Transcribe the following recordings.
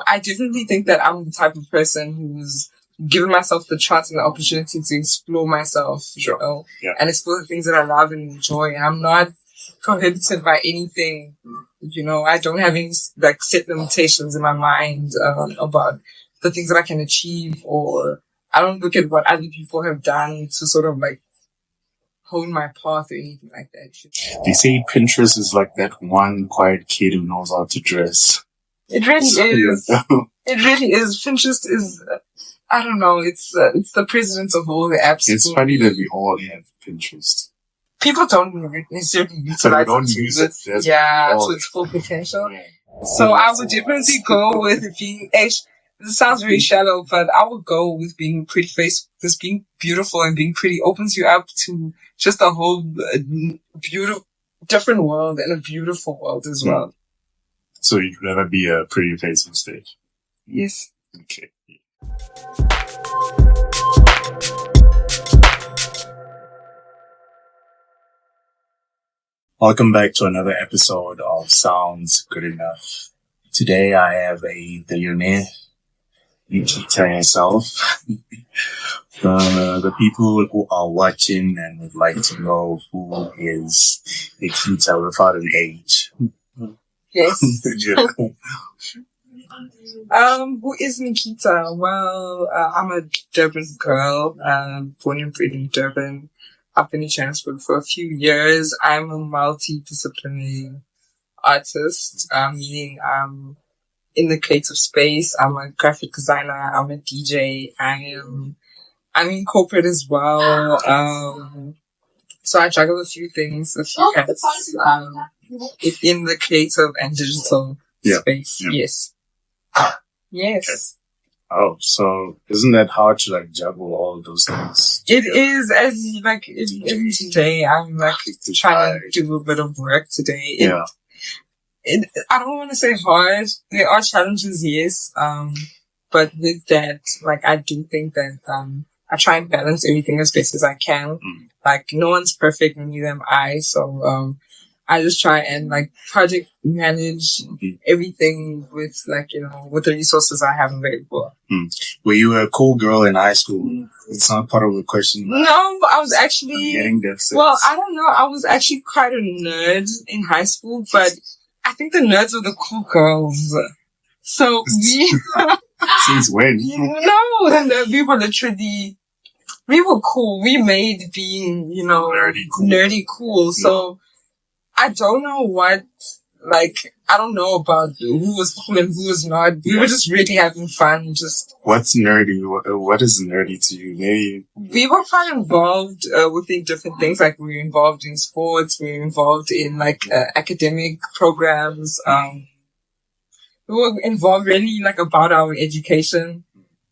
I definitely think that I'm the type of person who's given myself the chance and the opportunity to explore myself, you know, and explore the things that I love and enjoy. And I'm not prohibited by anything, you know. I don't have any like set limitations in my mind about the things that I can achieve, or I don't look at what other people have done to sort of like hone my path or anything like that. They say Pinterest is like that one quiet kid who knows how to dress. It really is. It really is. Pinterest is, I don't know, it's the president of all the apps. It's funny that we all have Pinterest. People don't necessarily utilize it to its full potential. Yeah. So I would definitely go with being, this sounds very shallow, but I would go with being pretty face, just being beautiful and being pretty opens you up to just a whole beautiful, different world and a beautiful world as well. So you'd rather be a pretty face on stage? Yes. Okay. Welcome back to another episode of Sounds Good Enough. Today I have a billionaire, Nekita herself. The people who are watching and would like to know who is Nekita without an age. Yes. Who is Nekita? Well, I'm a Durban girl, born and bred in Durban. I've been in Johannesburg for a few years. I'm a multidisciplinary artist, meaning I'm in the creative space. I'm a graphic designer. I'm a DJ. I'm in corporate as well. So I juggle a few things, a few hats, in the creative and digital space. Yeah. Yes. Yes. Okay. Oh, so isn't that hard to like juggle all of those things? It is, as like every day I'm like trying to do a bit of work today. I don't want to say hard. There are challenges, yes. But with that, like I do think that I try and balance everything as best as I can. Like no one's perfect, neither am I. So I just try and like project manage everything with like, you know, with the resources I have available. Were you a cool girl in high school? It's not part of the question. No, I was actually, well, I don't know. I was actually quite a nerd in high school, but I think the nerds were the cool girls. So we, since when? No, we were literally, we were cool. We made being, you know, nerdy cool. So I don't know what, like, I don't know about who was cool and who was not. We were just really having fun. What's nerdy? What is nerdy to you? Maybe we were quite involved within different things. Like we were involved in sports. We were involved in like academic programs. We were involved really like about our education.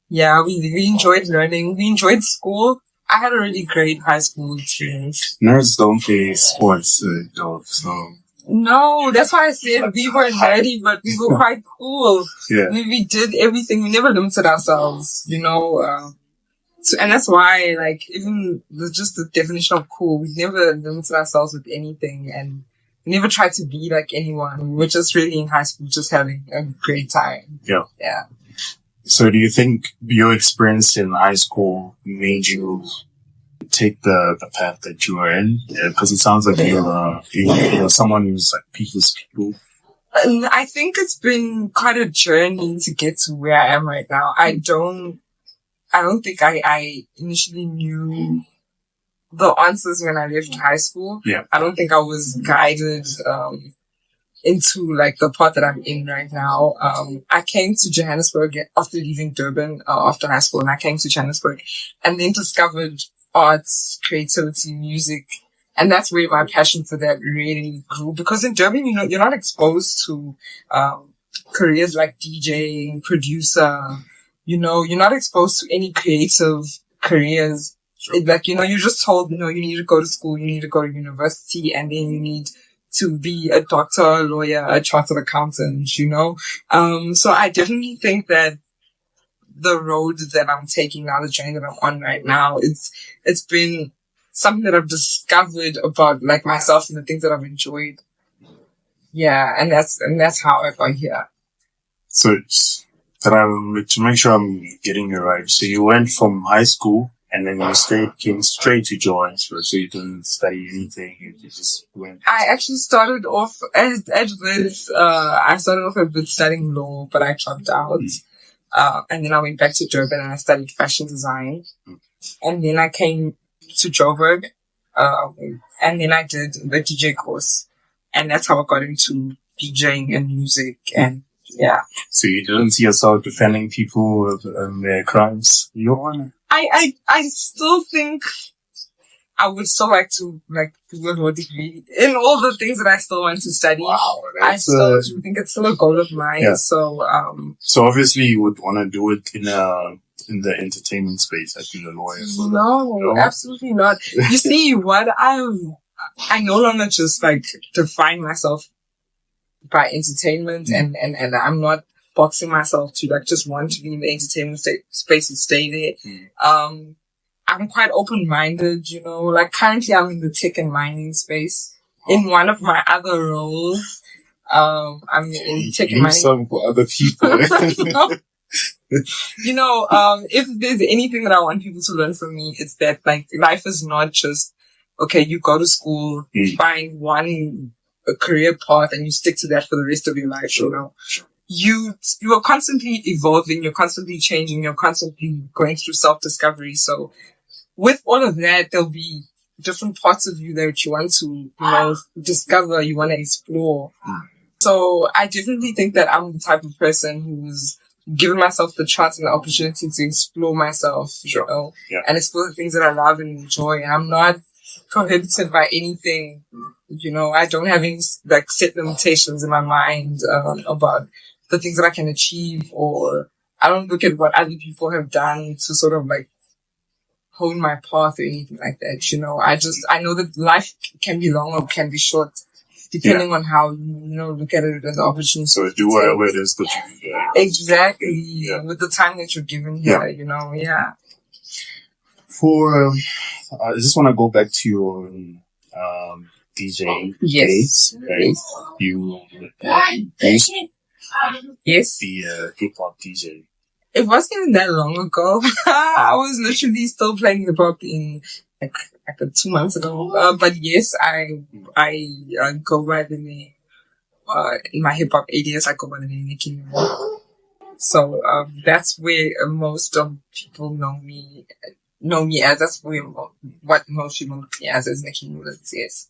Yeah, we enjoyed learning. We enjoyed school. I had a really great high school experience. Nerds don't play sports, though, so. No, that's why I said we were nerdy, but we were quite cool. Yeah. We did everything. We never limited ourselves, you know. So, and that's why, like, even just the definition of cool, we never limited ourselves with anything, and we never tried to be like anyone. We were just really in high school, just having a great time. Yeah. Yeah. So do you think your experience in high school made you take the path that you were in? Because it sounds like you're someone who's like people's people. I think it's been quite a journey to get to where I am right now. I don't think I initially knew the answers when I left high school. Yeah. I don't think I was guided into like the part that I'm in right now. I came to Johannesburg after leaving Durban after high school, and I came to Johannesburg and then discovered arts, creativity, music, and that's where my passion for that really grew. Because in Durban, you know, you're not exposed to careers like DJ, producer. You know, you're not exposed to any creative careers. Like, you know, you're just told, you know, you need to go to school, you need to go to university, and then you need to be a doctor, a lawyer, a chartered accountant, you know? So I definitely think that the road that I'm taking now, the journey that I'm on right now, it's been something that I've discovered about like myself and the things that I've enjoyed. Yeah. And that's how I got here. So To make sure I'm getting it right. So you went from high school and then you came straight to Johannesburg. So you didn't study anything. You just went. I actually started off I started off a bit studying law, but I dropped out. And then I went back to Durban and I studied fashion design. And then I came to Joburg, and then I did the DJ course. And that's how I got into DJing and music and yeah. So you didn't see yourself defending people with their crimes? I still think I would still like to do a law degree in all the things that I still want to study. Wow, I still think it's still a goal of mine. Yeah. So obviously you would want to do it in the entertainment space, like being a lawyer. No, absolutely not. You see, what I no longer just define myself by entertainment, and I'm not boxing myself to just want to be in the entertainment space and stay there. I'm quite open-minded, currently I'm in the tech and mining space. In one of my other roles, I'm in tech and mining. Some for other people. If there's anything that I want people to learn from me, it's that life is not just, okay, you go to school, find one career path and you stick to that for the rest of your life, You are constantly evolving, you're constantly changing, you're constantly going through self-discovery. So with all of that, there'll be different parts of you that you want to, discover, you want to explore. So I definitely think that I'm the type of person who's given myself the chance and the opportunity to explore myself, and explore the things that I love and enjoy. And I'm not prohibited by anything, I don't have any set limitations in my mind about the things that I can achieve, or I don't look at what other people have done to sort of hone my path or anything like that. I know that life can be long or can be short, depending on how you look at it as an opportunity. So do whatever it is that you do. Exactly. With the time that you're given here, I just want to go back to your DJ days. Right? You yes, the hip hop DJ. It wasn't even that long ago. I was literally still playing hip hop in 2 months ago. But yes, I go by the name in my hip hop alias. I go by the name Nekita. So that's where most of people know me as. That's where what most people know me as is Nekita. Yes.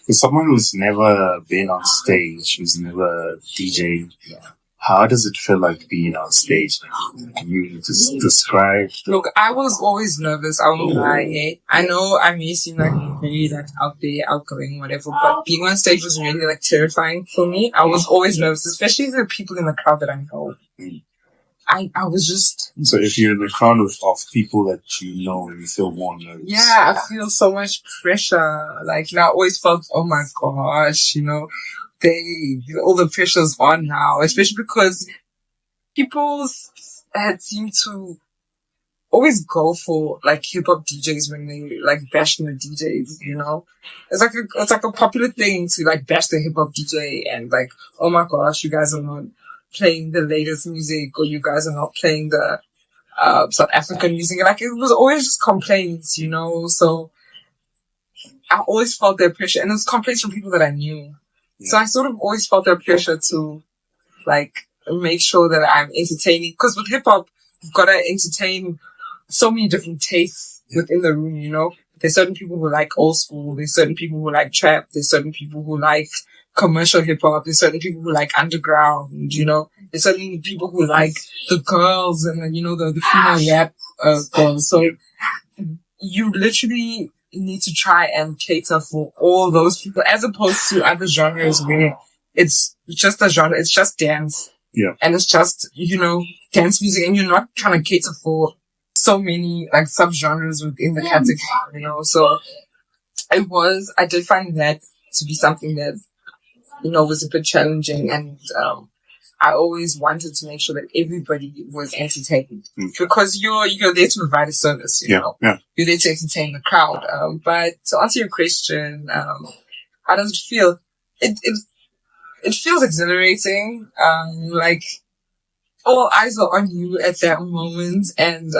For someone who's never been on stage, who's never DJed, how does it feel like being on stage? Can you just describe? Look, I was always nervous. I won't lie. I know I may seem very out there, outgoing, whatever, but being on stage was really terrifying for me. I was always nervous, especially the people in the crowd that I know. I was just... So if you're in the crowd of people that you know, you feel more nervous. Yeah, I feel so much pressure. I always felt, oh my gosh, all the pressure's on now, especially because people had seemed to always go for hip hop DJs when they bashing the DJs, It's a popular thing to bash the hip hop DJ and oh my gosh, you guys are not playing the latest music, or you guys are not playing the South African music. It was always just complaints, So I always felt their pressure, and it was complaints from people that I knew. So I sort of always felt that pressure to, make sure that I'm entertaining. Because with hip-hop, you've got to entertain so many different tastes within the room, There's certain people who like old school. There's certain people who like trap. There's certain people who like commercial hip-hop. There's certain people who like underground, There's certain people who like the girls and, the female rap girls. So you literally need to try and cater for all those people, as opposed to other genres where it's just a genre, it's just dance. Yeah. And it's just, dance music, and you're not trying to cater for so many subgenres within the category, So I did find that to be something that, was a bit challenging, and I always wanted to make sure that everybody was entertained, because you're there to provide a service, You're there to entertain the crowd. But to answer your question, how does it feel? It feels exhilarating. all eyes are on you at that moment. And,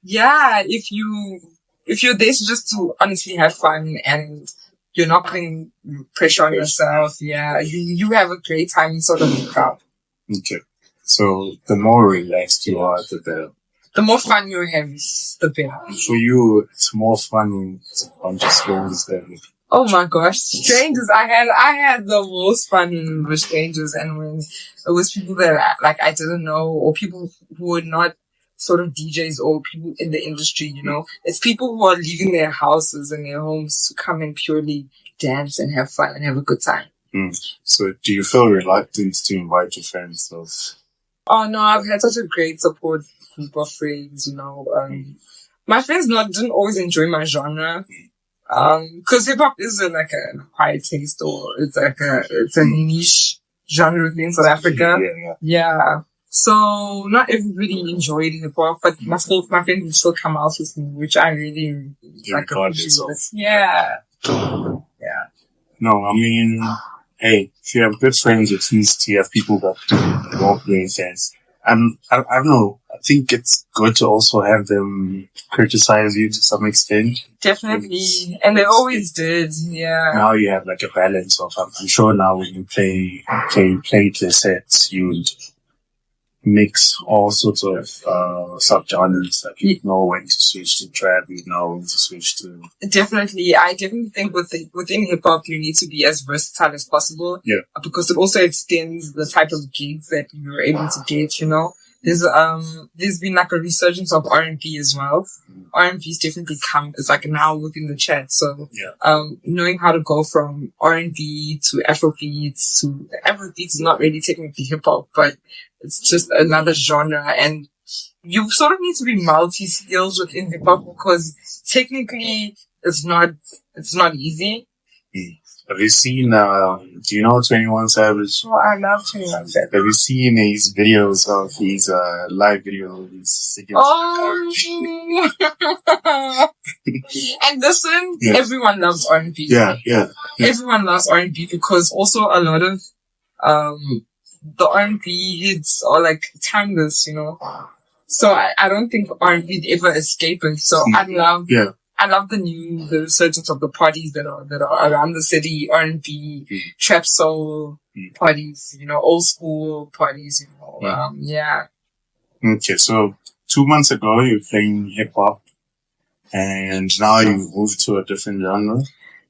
yeah, if you're there just to honestly have fun and you're not putting pressure on yourself, yeah, you have a great time in sort of the crowd. Okay. So the more relaxed you are, the better. The more fun you have, the better. For you, it's more fun on just strangers than. Oh my gosh, strangers! I had the most fun with strangers, and when it was people that I didn't know, or people who were not sort of DJs or people in the industry, you know, it's people who are leaving their houses and their homes to come and purely dance and have fun and have a good time. So, do you feel reluctant to invite your friends? Oh no, I've had such a great support group of friends, you know. My friends didn't always enjoy my genre. Cause hip hop is like a quiet taste, or it's a niche genre within South Africa. Yeah. So not everybody enjoyed hip hop, but my friends would still come out with me, which I really appreciate. Yeah. Yeah. No, I mean, hey, if you have good friends, at least you have people that won't bring sense. And I don't know, I think it's good to also have them criticize you to some extent. Definitely. And they always did, yeah. Now you have like a balance of, I'm sure now when you play the sets, you'd mix all sorts of subgenres. Like you know when to switch to trap, you know when to switch to. Definitely, I definitely think within hip hop you need to be as versatile as possible. Yeah. Because it also extends the type of gigs that you're able to get. You know, there's been like a resurgence of R&B as well. R&B's definitely it's like now within the chat. So knowing how to go from R&B to Afrobeats is not really technically hip hop, but it's just another genre, and you sort of need to be multi-skills within hip hop because technically it's not easy. Have you seen, do you know 21 Savage? Oh, I love 21 Savage. Have you seen his videos of his live videos? Singing and listen, everyone loves R&B. Yeah. Everyone loves R&B because also a lot of the R&B hits are like timeless, you know. So I don't think R&B ever escaping. So I love the resurgence of the parties that are around the city, R&B, trap soul parties, you know, old school parties, you know. Okay, so 2 months ago you were playing hip hop, and now you moved to a different genre.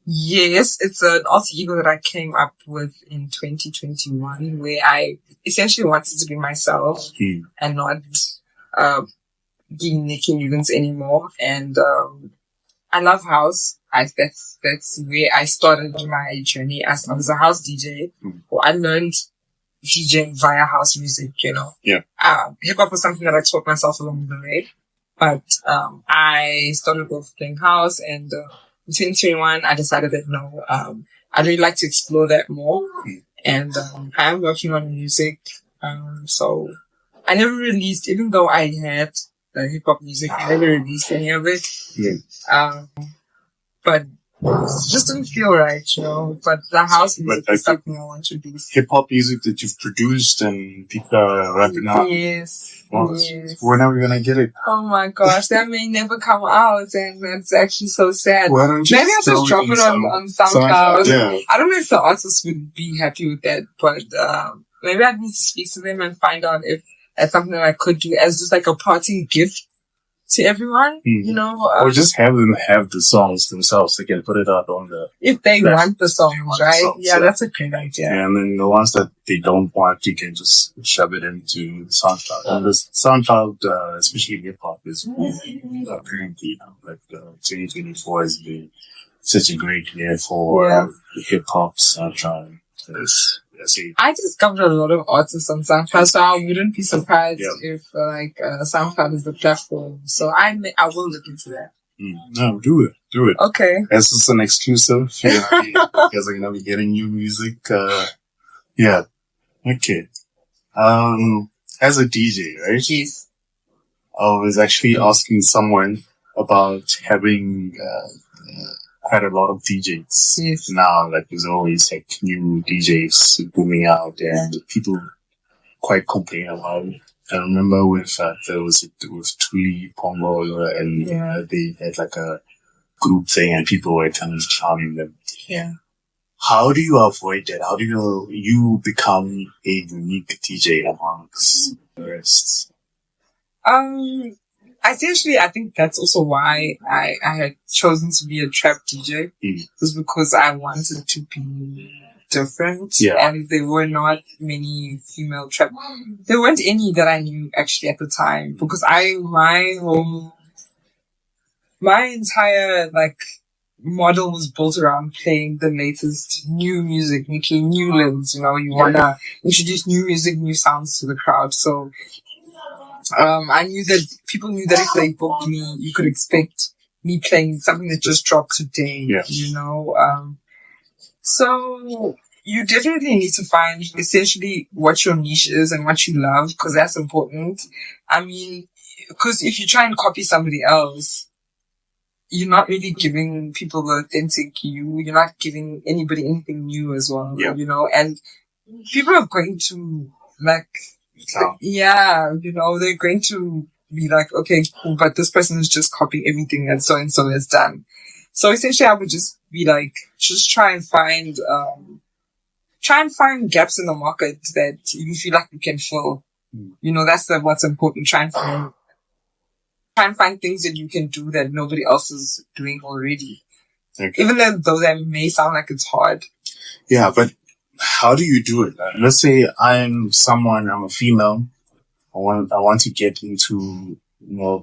Yes, it's an alter ego that I came up with in 2021, where I essentially wanted to be myself and not be Nicki Nugans anymore. And I love house. That's where I started my journey as a house DJ. I learned DJing via house music, you know. Yeah. Hip hop was something that I taught myself along the way, but I started off playing house, and in 2021, I decided that no, I'd really like to explore that more. And I'm working on music. So I never released, even though I had hip hop music, I never released any of it. But it just didn't feel right, you know. But the house music is something I want to do. Hip hop music that you've produced and people are rapping out. Yes. When are we gonna get it? Oh my gosh, that may never come out, and that's actually so sad. Why don't you Maybe I'll just drop it on SoundCloud. Yeah. I don't know if the artists would be happy with that, but maybe I need to speak to them and find out if that's something that I could do as just like a parting gift to everyone, you know. Or just have them have the songs themselves. They can put it out on the... If they want the songs, right? That's a great idea. And then the ones that they don't want, you can just shove it into SoundCloud. And the SoundCloud, especially hip-hop, is currently, like, 2024 has been such a great year for hip-hop SoundCloud. I discovered a lot of artists on SoundCloud, so I wouldn't be surprised if SoundCloud is the platform. So I will look into that. No, do it. Okay. As just an exclusive, you guys are gonna be getting new music. Okay. As a DJ, right? Yes. I was actually asking someone about having quite a lot of DJs. Yes. Now, like, there's always like new DJs booming out, and people quite complain about it. I remember with Tuli Pongo and they had like a group thing and people were kind of charming them. Yeah. How do you avoid that? How do you become a unique DJ amongst the rest? I think that's also why I had chosen to be a trap DJ. Was because I wanted to be different. Yeah. And there were not many female trap. There weren't any that I knew actually at the time because my entire model was built around playing the latest new music, making new limbs, you want to introduce new music, new sounds to the crowd. So, I knew that people knew that if they booked me, you could expect me playing something that just dropped today, So you definitely need to find essentially what your niche is and what you love, because that's important. I mean, because if you try and copy somebody else, you're not really giving people the authentic you. You're not giving anybody anything new as well, and people are going to they're going to be like, okay, cool, but this person is just copying everything that so and so has done. So essentially I would just be like, just try and find gaps in the market that you feel like you can fill. That's what's important. Try and find things that you can do that nobody else is doing already. Okay. Even though that may sound like it's hard. Yeah, but how do you do it? Let's say I'm a female. I want to get into,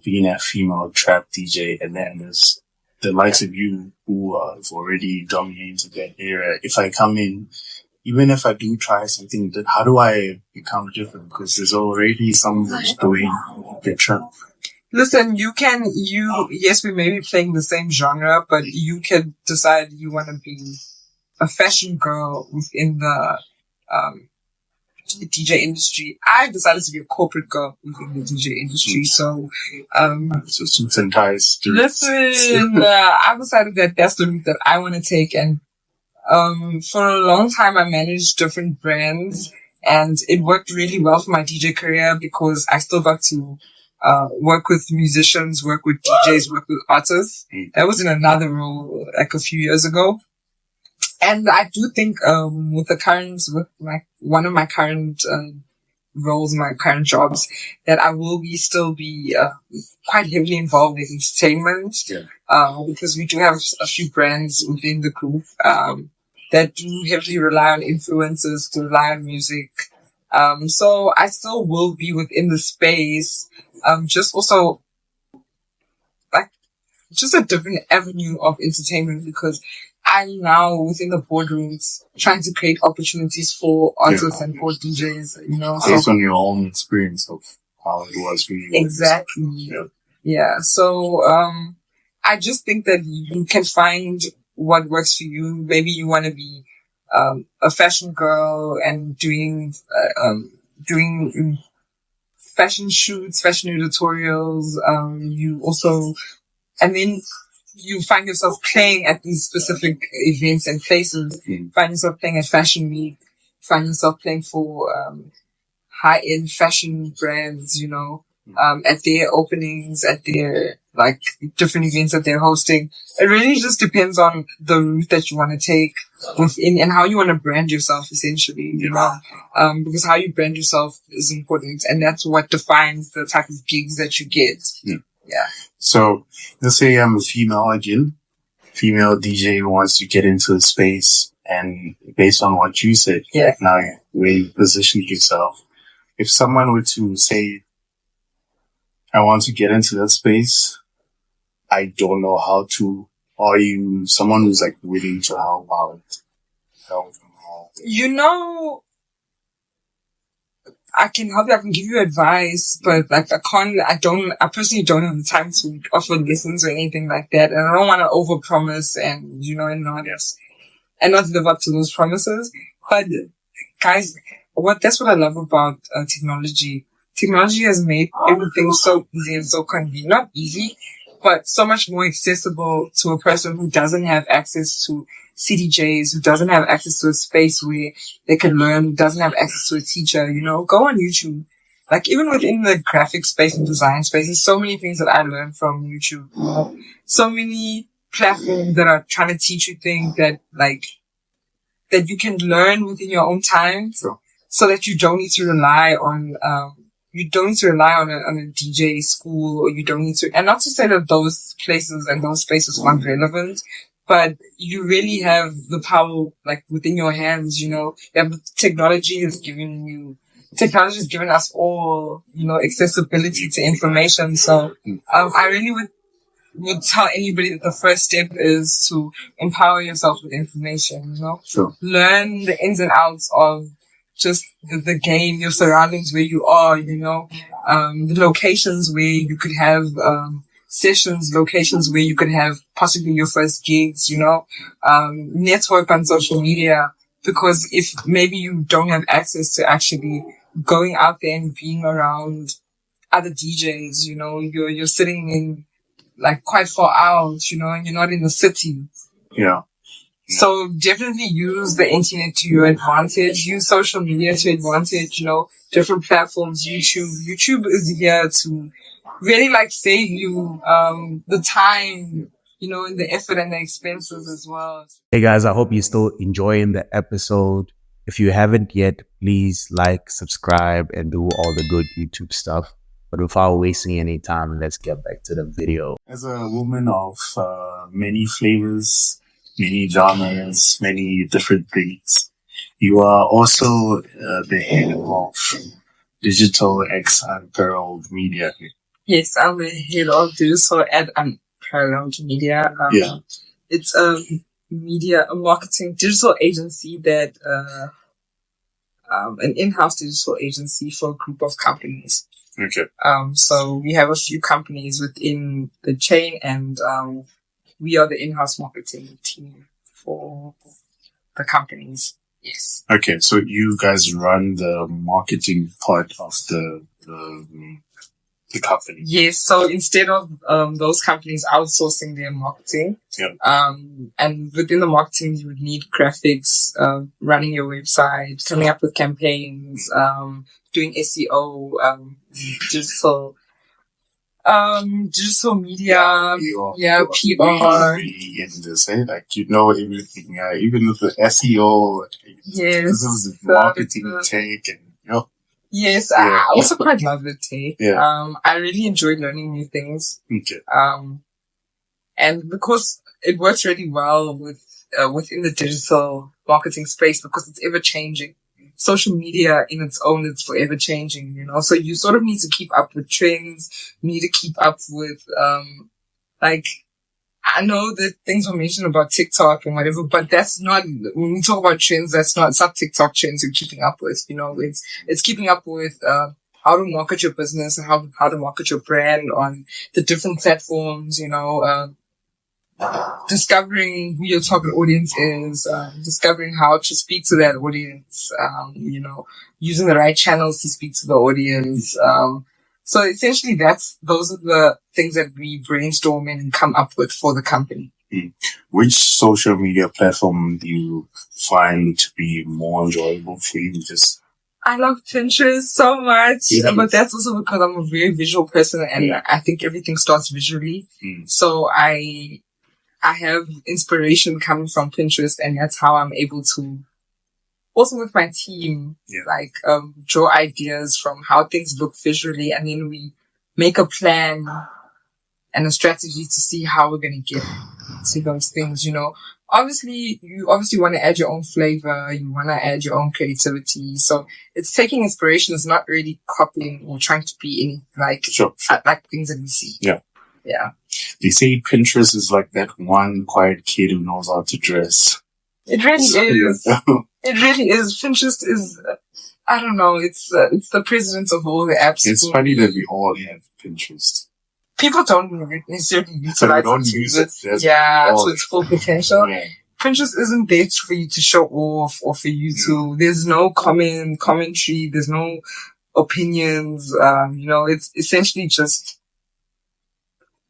being a female trap DJ, and then there's the likes of you who have already dominated that area. If I come in, even if I do try something, how do I become different? Because there's already someone who's doing the trap. Listen, yes, we may be playing the same genre, but you can decide you want to be a fashion girl within the DJ industry. I decided to be a corporate girl within the DJ industry. So suits and ties. Listen, I decided that that's the route that I want to take. And for a long time, I managed different brands, and it worked really well for my DJ career because I still got to work with musicians, work with DJs, work with artists. That was in another role a few years ago. And I do think, one of my current, roles, my current jobs, that I will still be quite heavily involved in entertainment. Because we do have a few brands within the group, that do heavily rely on influencers, to rely on music. So I still will be within the space, just also just a different avenue of entertainment, because I'm now within the boardrooms trying to create opportunities for artists and for DJs, based on your own experience of how it was for you. Exactly. Yeah. So, I just think that you can find what works for you. Maybe you want to be, a fashion girl and doing fashion shoots, fashion editorials. And then you find yourself playing at these specific events and places. Find yourself playing at Fashion Week. Find yourself playing for high-end fashion brands, at their openings, at their different events that they're hosting. It really just depends on the route that you want to take within and how you want to brand yourself, essentially, because how you brand yourself is important, and that's what defines the type of gigs that you get. Yeah. So let's say I'm a female female DJ who wants to get into the space, and based on what you said, now where you position yourself, if someone were to say, I want to get into that space, I don't know how to, are you someone who's willing to help out? I can help you, I can give you advice, but I personally don't have the time to offer lessons or anything like that. And I don't want to overpromise and, and not live up to those promises. But guys, that's what I love about technology. Technology has made everything so easy and so convenient. Not easy, but so much more accessible to a person who doesn't have access to CDJs, who doesn't have access to a space where they can learn, who doesn't have access to a teacher, go on YouTube. Like, even within the graphic space and design space, there's so many things that I learned from YouTube. So many platforms that are trying to teach you things that you can learn within your own time, so that you don't need to rely on a DJ school, or you don't need to, and not to say that those places and those spaces aren't relevant, but you really have the power, like, within your hands, technology has given us all, accessibility to information. So, I really would tell anybody that the first step is to empower yourself with information, Sure. Learn the ins and outs of just the game, your surroundings where you are, the locations where you could have, sessions, locations where you could have possibly your first gigs, network on social media, because if maybe you don't have access to actually going out there and being around other DJs, you're sitting in, like, quite far out, and you're not in the city. Yeah. So definitely use the internet to your advantage. Use social media to advantage, different platforms. YouTube is here to really, like, save you, the time, and the effort and the expenses as well. Hey guys, I hope you're still enjoying the episode. If you haven't yet, please like, subscribe, and do all the good YouTube stuff. But without wasting any time, let's get back to the video. As a woman of many flavors, many genres, many different breeds, you are also the head of Digital X Unparalleled Media. Yes, I'm the head of Digital at Unparalleled Media. It's a marketing digital agency that, an in-house digital agency for a group of companies. Okay. So we have a few companies within the chain, and we are the in-house marketing team for the companies. Yes. Okay, so you guys run the marketing part of the company. Yes. So instead of those companies outsourcing their marketing, and within the marketing you would need graphics, running your website, coming up with campaigns, doing SEO, digital media, PR. In this, eh? Like, everything, even with the SEO, Yes, this is the marketing take, and yes, I also quite love the take. Yeah. I really enjoy learning new things. Okay. And because it works really well within the digital marketing space, because it's ever changing. Social media in its own is forever changing, so you sort of need to keep up with trends, you need to keep up with, I know that things were mentioned about TikTok and whatever, but that's not, when we talk about trends, it's not TikTok trends you're keeping up with, it's keeping up with, how to market your business and how to market your brand on the different platforms, discovering who your target audience is, discovering how to speak to that audience, using the right channels to speak to the audience. So essentially those are the things that we brainstorm and come up with for the company. Which social media platform do you find to be more enjoyable for you? I love Pinterest so much, but that's also because I'm a very visual person, and I think everything starts visually. So I have inspiration coming from Pinterest, and that's how I'm able to, also with my team, draw ideas from how things look visually, and then we make a plan and a strategy to see how we're going to get to those things, Obviously, you want to add your own flavor, you want to add your own creativity. So it's taking inspiration. It's not really copying or trying to be any, Sure. like things that we see. Yeah. Yeah. They say Pinterest is like that one quiet kid who knows how to dress. It really is. It really is. Pinterest is, I don't know, it's the president of all the apps. It's funny that we all have Pinterest. People don't necessarily utilize it. To its full potential. Yeah. Pinterest isn't there for you to show off or for you to, there's no commentary, there's no opinions, it's essentially just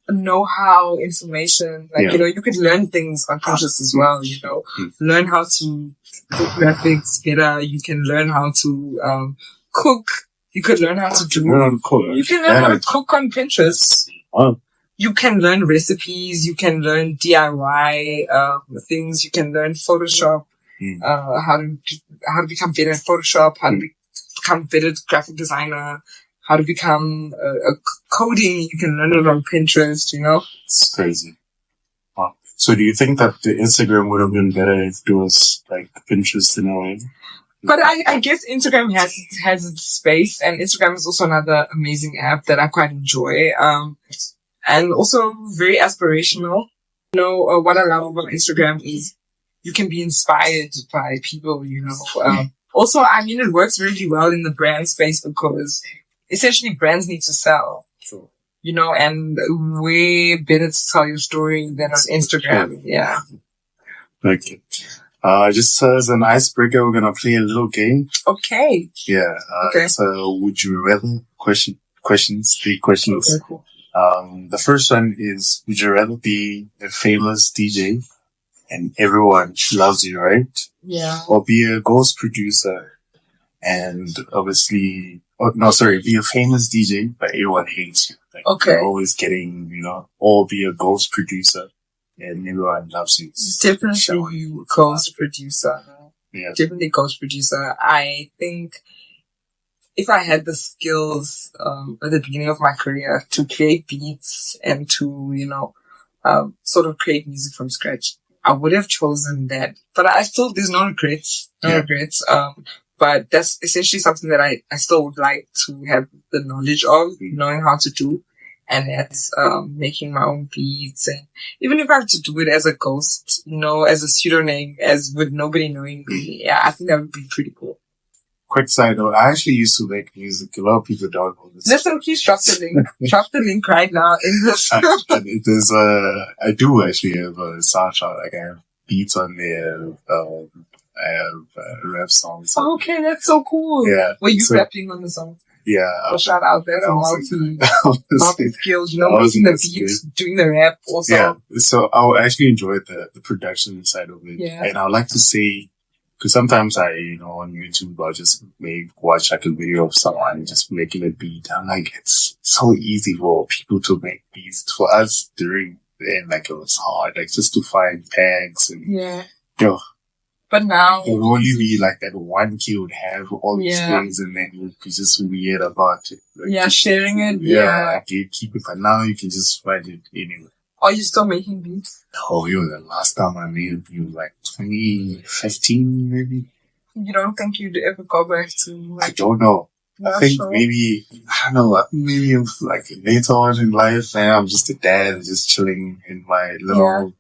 know-how, information. Like, you could learn things on Pinterest as well, learn how to do graphics better. You can learn how to cook. You could learn how to do. You can learn how to cook on Pinterest. Oh. You can learn recipes. You can learn DIY things. You can learn Photoshop. How to become better at Photoshop. How to become better graphic designer. How to become a coding. You can learn it on Pinterest. It's crazy. Wow. So do you think that the Instagram would have been better if it was like Pinterest in a way? But I guess Instagram has its space, and Instagram is also another amazing app that I quite enjoy. And also very aspirational. What I love about Instagram is you can be inspired by people, Also, it works really well in the brand space because essentially brands need to sell. True. And way better to tell your story than on Instagram. Yeah. Okay. Just as an icebreaker, we're gonna play a little game. Okay. Yeah. Okay. So, would you rather questions? 3 questions. Okay, cool. The first one is: would you rather be a famous DJ and everyone loves you, right? Yeah. Or be a ghost producer and obviously, be a famous DJ but everyone hates you. Like, okay. You're always getting, or be a ghost producer and everyone loves you. Definitely ghost producer. Yeah. Definitely ghost producer. I think if I had the skills at the beginning of my career to create beats and to, sort of create music from scratch, I would have chosen that. But there's no regrets. But that's essentially something that I still would like to have the knowledge of, knowing how to do. And that's making my own beats. And even if I have to do it as a ghost, as a pseudonym, as with nobody knowing me, yeah, I think that would be pretty cool. Quick side note, I actually used to make music. A lot of people don't know this. Listen, please drop the link. Drop the link right now in this. I do actually have a SoundCloud. Like, I have beats on there. I have rap songs. Okay, that's so cool. Yeah. Were you rapping on the song? Yeah. Shout out there on multi skills, making the beats, doing the rap also. Yeah. So I actually enjoyed the production side of it. Yeah. And I would like to say, because sometimes on YouTube, I'll just watch like a video of someone just making a beat. I'm like, it's so easy for people to make beats. For us during then, like, it was hard, like, just to find tags and, But now it would only be like that one kid would have all these things and then you'd be just weird about it. Like, sharing it. Like, you keep it, but now you can just find it anywhere. Are you still making beats? Oh, the last time I made a beat was like 2015, maybe. You don't think you'd ever go back to? I don't know. I think maybe like later on in life, I'm just a dad, just chilling in my little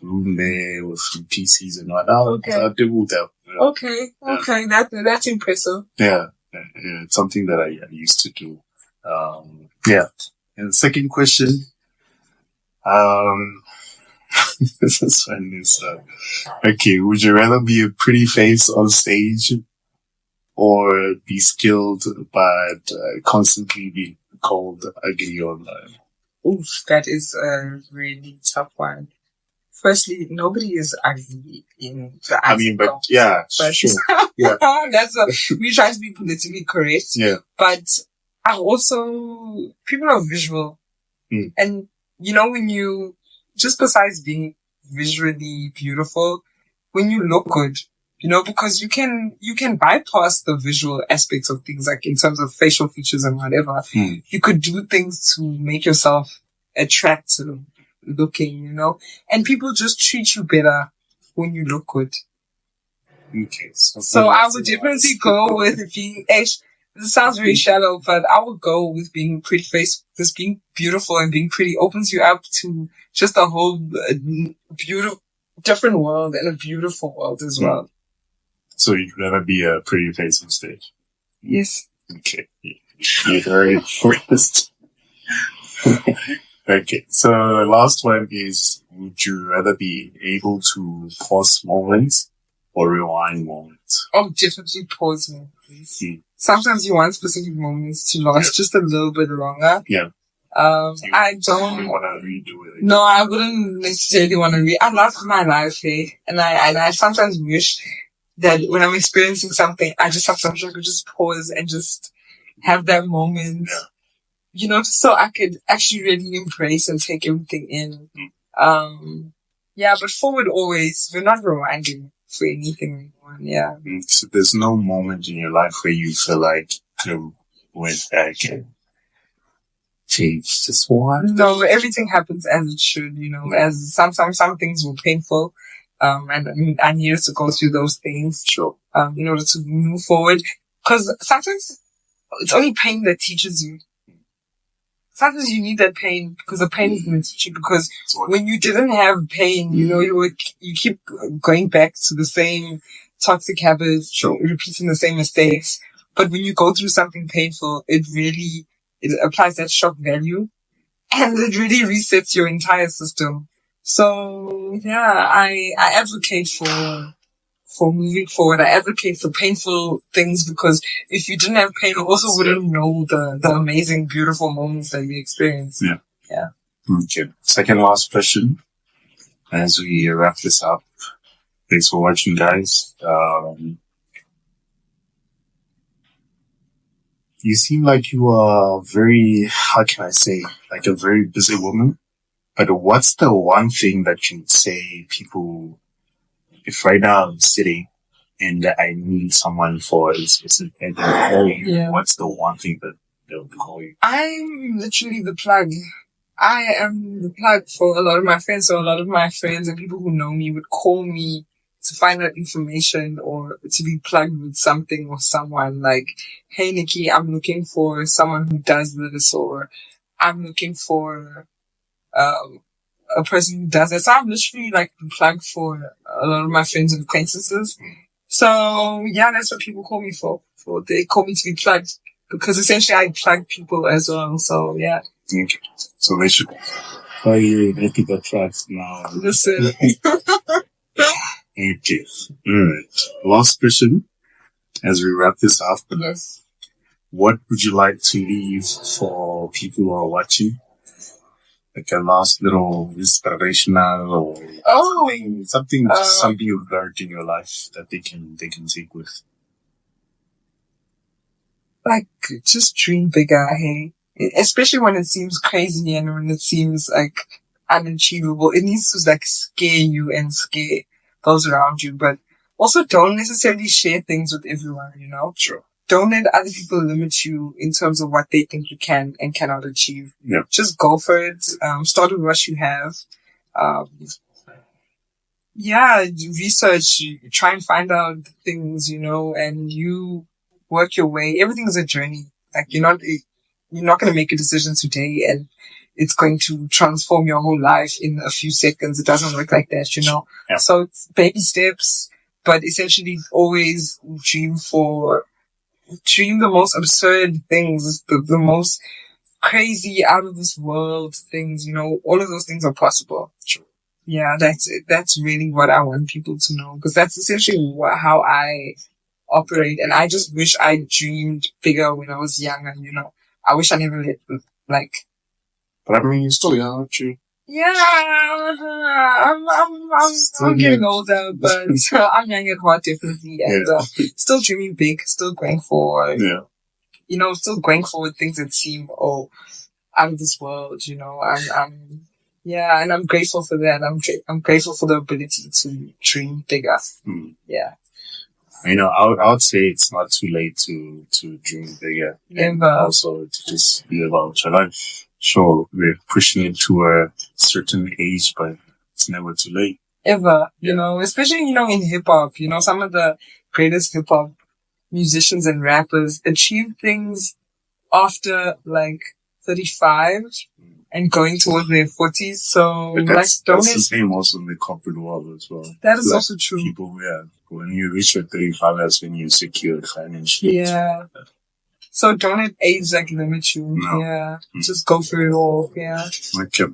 room there with some PCs and whatnot. I'll do that. Okay, that's impressive. Yeah, it's something that I used to do. And the second question, this one is, okay, would you rather be a pretty face on stage or be skilled but constantly be called ugly online? Oof, that is a really tough one. Firstly, nobody is ugly in the eyes. But yeah, sure. Yeah. We try to be politically correct. Yeah. But people are visual. And, when you, just besides being visually beautiful, when you look good, because you can bypass the visual aspects of things, like in terms of facial features and whatever. You could do things to make yourself attractive looking, and people just treat you better when you look good. Okay. So I would definitely go with being, this sounds very shallow, but I would go with being pretty face, because being beautiful and being pretty opens you up to just a whole beautiful, different world and a beautiful world as well. So you'd rather be a pretty face on stage? Yes. Okay. You're very first. Okay, so the last one is, would you rather be able to pause moments or rewind moments? Oh, definitely pause moments. Sometimes you want specific moments to last just a little bit longer. Yeah. I don't want to redo it. No, I wouldn't necessarily want to I love my life, hey? And I sometimes wish that when I'm experiencing something, I just sometimes I could just pause and just have that moment, you know, so I could actually really embrace and take everything in. Yeah, but forward always. We're not rewinding for anything anymore. Yeah. So there's no moment in your life where you feel like you went back and changed this one? No, everything happens as it should, you know, as sometimes some things were painful. And I needed to go through those things. Sure. In order to move forward. Cause sometimes it's only pain that teaches you. Sometimes you need that pain because the pain is going to teach you. Because when you didn't have pain, you know, you keep going back to the same toxic habits, repeating the same mistakes. But when you go through something painful, it applies that shock value and it really resets your entire system. So yeah, I advocate for moving forward. I advocate for painful things because if you didn't have pain, you also wouldn't know the amazing, beautiful moments that we experience. Yeah. Okay. Second last question as we wrap this up. Thanks for watching, guys. You seem like you are very, how can I say, like a very busy woman. But what's the one thing that you'd say people, if right now I'm sitting and I need someone for a specific and they're calling you, what's the one thing that they'll call you? I'm literally the plug. I am the plug for a lot of my friends. So a lot of my friends and people who know me would call me to find out information or to be plugged with something or someone like, hey, Nikki, I'm looking for someone who does this, or I'm looking for a person who does that. So I'm literally like the plug for a lot of my friends and acquaintances. So yeah, that's what people call me for. They call me to be plugged because essentially I plug people as well. So yeah. Okay. So they should call you Nekita Tracks now. Listen. Okay. Alright. Last question as we wrap this up. Yes. What would you like to leave for people who are watching? Like a last little inspirational or something you've learned in your life that they can take with. Like, just dream bigger, hey? Especially when it seems crazy and when it seems like unachievable. It needs to like scare you and scare those around you, but also don't necessarily share things with everyone, you know? Sure. Don't let other people limit you in terms of what they think you can and cannot achieve. Yeah. Just go for it. Start with what you have. Research, try and find out things, you know, and you work your way. Everything's a journey. Like you're not going to make a decision today and it's going to transform your whole life in a few seconds. It doesn't work like that, you know? Yeah. So it's baby steps, but essentially always dream the most absurd things, the most crazy, out of this world things, you know, all of those things are possible. Sure. Yeah, that's it. That's really what I want people to know, because that's essentially how I operate. And I just wish I dreamed bigger when I was younger, you know. I wish I never But I mean, you're still young, aren't you? Yeah, I'm getting older, but I'm young at heart, definitely. And still dreaming big, still going for, you know, still going for things that seem, out of this world, you know. And I'm grateful for that. I'm grateful for the ability to dream bigger. Yeah. You know, I would say it's not too late to dream bigger. And also to just be about your life. Sure, we're pushing it to a certain age, but it's never too late. Ever, you know, especially, you know, in hip hop, you know, some of the greatest hip hop musicians and rappers achieve things after like 35 and going towards their 40s. So that's the same also in the corporate world as well. That is also true. People, when you reach your 35, that's when you're secured financially. Yeah. So don't let age limit you. No. Yeah. Just go for it all. Yeah. Okay.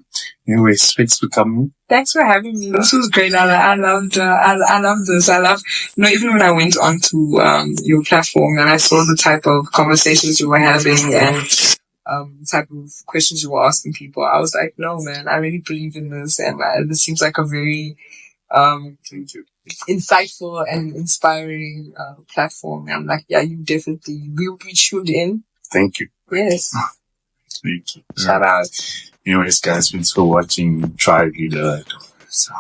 Anyways, thanks for coming. Thanks for having me. This was great. I loved this. I love, you know, even when I went onto, your platform and I saw the type of conversations you were having and, type of questions you were asking people. I was like, no, man, I really believe in this, and this seems like a very insightful and inspiring platform. And I'm like, yeah, you definitely will be tuned in. Thank you. Yes. Thank you. Shout out. Anyways, guys, thanks for watching. Try to do that. So.